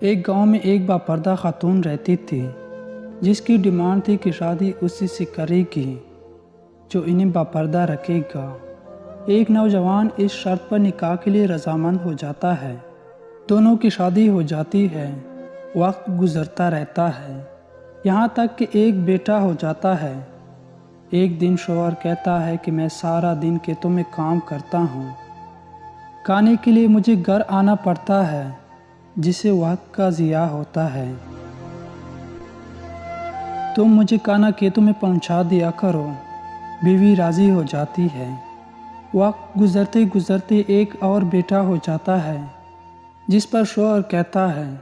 ایک گاؤں میں ایک باپردہ خاتون رہتی تھی جس کی ڈیمانڈ تھی کہ شادی اسی سے کرے گی جو انہیں باپردہ رکھے گا۔ ایک نوجوان اس شرط پر نکاح کے لیے رضامند ہو جاتا ہے۔ دونوں کی شادی ہو جاتی ہے۔ وقت گزرتا رہتا ہے یہاں تک کہ ایک بیٹا ہو جاتا ہے۔ ایک دن شوہر کہتا ہے کہ میں سارا دن کھیتوں میں کام کرتا ہوں، کھانے کے لیے مجھے گھر آنا پڑتا ہے جس سے وقت کا ضیاع ہوتا ہے۔ تم مجھے کھانا کھیتوں میں پہنچا دیا کرو۔ بیوی راضی ہو جاتی ہے۔ وقت گزرتے گزرتے ایک اور بیٹا ہو جاتا ہے جس پر شوہر کہتا ہے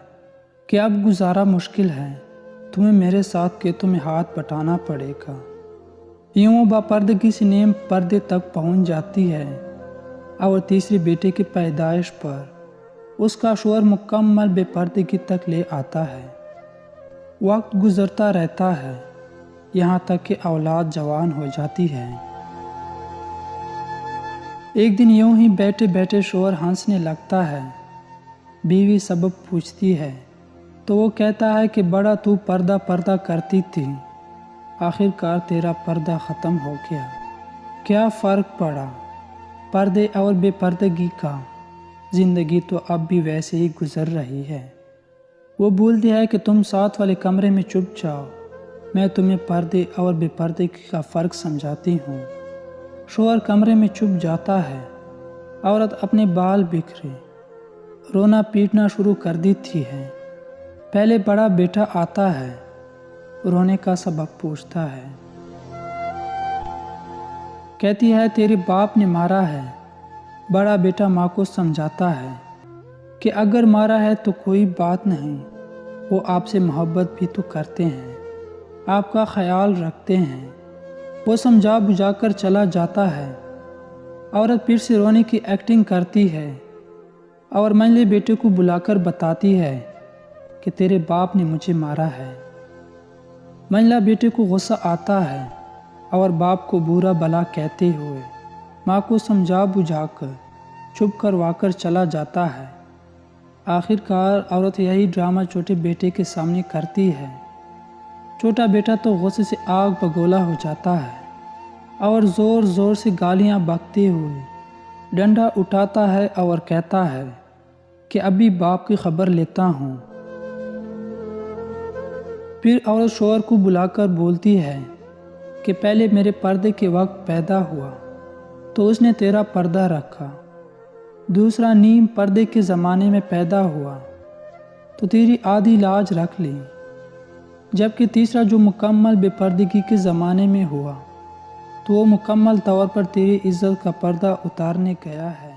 کہ اب گزارا مشکل ہے، تمہیں میرے ساتھ کھیتوں میں ہاتھ بٹانا پڑے گا۔ یوں باپردگی سے نیم پردے تک پہنچ جاتی ہے اور تیسرے بیٹے کی پیدائش پر اس کا شوہر مکمل بے پردگی تک لے آتا ہے۔ وقت گزرتا رہتا ہے یہاں تک کہ اولاد جوان ہو جاتی ہے۔ ایک دن یوں ہی بیٹھے بیٹھے شوہر ہنسنے لگتا ہے۔ بیوی سبب پوچھتی ہے تو وہ کہتا ہے کہ بڑا تو پردہ پردہ کرتی تھی، آخر کار تیرا پردہ ختم ہو گیا۔ کیا فرق پڑا پردے اور بے پردگی کا؟ زندگی تو اب بھی ویسے ہی گزر رہی ہے۔ وہ بولتی ہے کہ تم ساتھ والے کمرے میں چھپ جاؤ، میں تمہیں پردے اور بے پردگی کا فرق سمجھاتی ہوں۔ شوہر کمرے میں چھپ جاتا ہے۔ عورت اپنے بال بکھرے رونا پیٹنا شروع کر دیتی ہے۔ پہلے بڑا بیٹا آتا ہے، رونے کا سبب پوچھتا ہے۔ کہتی ہے تیرے باپ نے مارا ہے۔ بڑا بیٹا ماں کو سمجھاتا ہے کہ اگر مارا ہے تو کوئی بات نہیں، وہ آپ سے محبت بھی تو کرتے ہیں، آپ کا خیال رکھتے ہیں۔ وہ سمجھا بجھا کر چلا جاتا ہے۔ عورت پھر سے رونے کی ایکٹنگ کرتی ہے اور منجلے بیٹے کو بلا کر بتاتی ہے کہ تیرے باپ نے مجھے مارا ہے۔ منجلا بیٹے کو غصہ آتا ہے اور باپ کو برا بھلا کہتے ہوئے ماں کو سمجھا بجھا کر چھپ کروا کر چلا جاتا ہے۔ آخر کار عورت یہی ڈرامہ چھوٹے بیٹے کے سامنے کرتی ہے۔ چھوٹا بیٹا تو غصے سے آگ بگولا ہو جاتا ہے اور زور زور سے گالیاں بکتے ہوئے ڈنڈا اٹھاتا ہے اور کہتا ہے کہ ابھی باپ کی خبر لیتا ہوں۔ پھر عورت شوہر کو بلا کر بولتی ہے کہ پہلے میرے پردے کے وقت پیدا ہوا تو اس نے تیرا پردہ رکھا، دوسرا نیم پردے کے زمانے میں پیدا ہوا تو تیری آدھی لاج رکھ لی، جبکہ تیسرا جو مکمل بے پردگی کے زمانے میں ہوا تو وہ مکمل طور پر تیری عزت کا پردہ اتارنے گیا ہے۔